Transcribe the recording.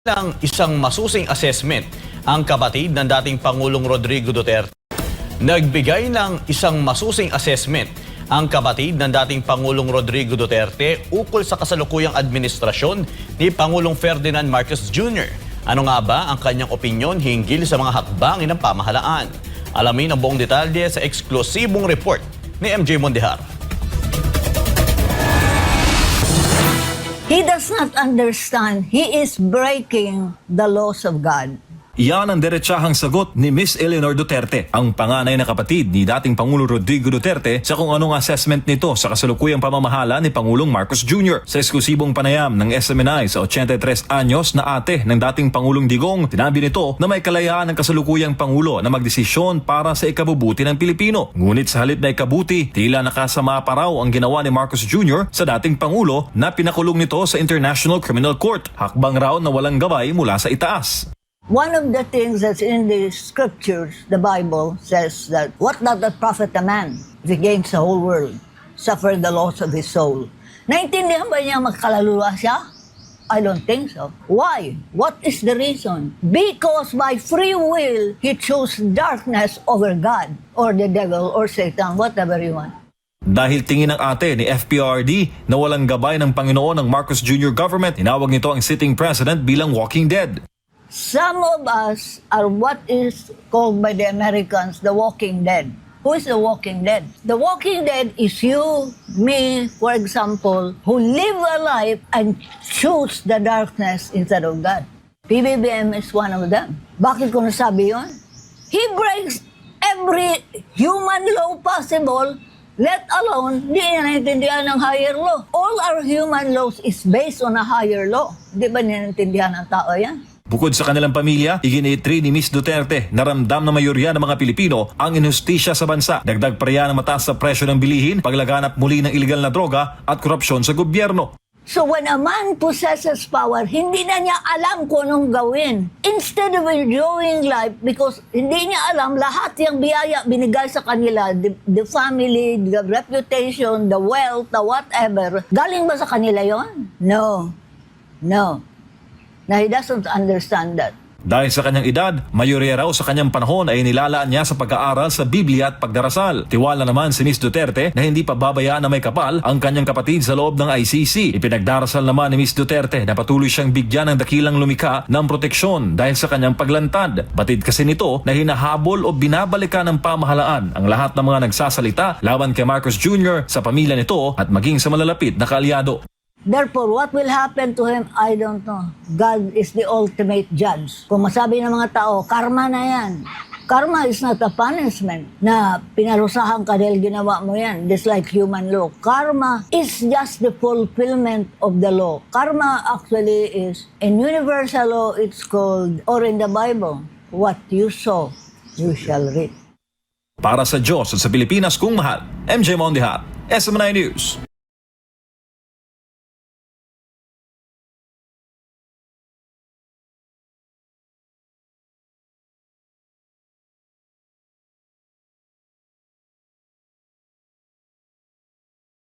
Ng isang masusing assessment ang kapatid ng dating Pangulong Rodrigo Duterte. Nagbigay ng isang masusing assessment ang kapatid ng dating Pangulong Rodrigo Duterte ukol sa kasalukuyang administrasyon ni Pangulong Ferdinand Marcos Jr. Ano nga ba ang kanyang opinyon hinggil sa mga hakbangin ng pamahalaan? Alamin ang buong detalye sa eksklusibong report ni MJ Mondihar. He does not understand. He is breaking the laws of God. Iyan ang diretsahang sagot ni Miss Eleanor Duterte, ang panganay na kapatid ni dating Pangulo Rodrigo Duterte sa kung anong assessment nito sa kasalukuyang pamamahala ni Pangulong Marcos Jr. Sa eksklusibong panayam ng SMNI sa 83 anyos na ate ng dating Pangulong Digong, sinabi nito na may kalayaan ng kasalukuyang Pangulo na magdesisyon para sa ikabubuti ng Pilipino. Ngunit sa halip na ikabuti, tila nakasama pa raw ang ginawa ni Marcos Jr. sa dating Pangulo na pinakulong nito sa International Criminal Court. Hakbang raw na walang gabay mula sa itaas. One of the things that's in the scriptures, the Bible, says that, what doth that profit a man if he gains the whole world, suffer the loss of his soul? Naintindihan ba niya magkaluluwa siya? I don't think so. Why? What is the reason? Because by free will, he chose darkness over God, or the devil, or Satan, whatever you want. Dahil tingin ng ate ni FPRD na walang gabay ng Panginoon ng Marcos Jr. government, tinawag nito ang sitting president bilang walking dead. Some of us are what is called by the Americans the walking dead. Who is the walking dead? The walking dead is you, me, for example, who live a life and choose the darkness instead of God. PBBM is one of them. Bakit ko nasabi yun? He breaks every human law possible, let alone di niya naintindihan ng higher law. All our human laws is based on a higher law. Di ba ninintindihan ng tao yan? Bukod sa kanilang pamilya, iginiitri ni Miss Duterte na ramdam na mayorya ng mga Pilipino ang inhustisya sa bansa. Dagdag pa riyan ang mataas sa presyo ng bilihin, paglaganap muli ng iligal na droga at korupsyon sa gobyerno. So when a man possesses power, hindi na niya alam kung anong gawin. Instead of enjoying life, because hindi niya alam lahat yung biyaya binigay sa kanila, the family, the reputation, the wealth, the whatever, galing ba sa kanila yon? No. No. Now, he doesn't understand that. Dahil sa kanyang edad, mayorya raw sa kanyang panahon ay nilalaan niya sa pag-aaral sa Biblia at pagdarasal. Tiwala naman si Miss Duterte na hindi pa babayaan na may kapal ang kanyang kapatid sa loob ng ICC. Ipinagdarasal naman ni Miss Duterte na patuloy siyang bigyan ng dakilang lumikha ng proteksyon dahil sa kanyang paglantad. Batid kasi nito na hinahabol o binabalikan ng pamahalaan ang lahat ng mga nagsasalita laban kay Marcos Jr. sa pamilya nito at maging sa malalapit na kaalyado. Therefore, what will happen to him, I don't know. God is the ultimate judge. Kung masabi ng mga tao, karma na yan. Karma is not a punishment na pinarusahan ka dahil ginawa mo yan. Just like human law. Karma is just the fulfillment of the law. Karma actually is, in universal law, it's called, or in the Bible, what you sow, you shall reap. Para sa Diyos at sa Pilipinas kung mahal, MJ Mondihar, SMNI News.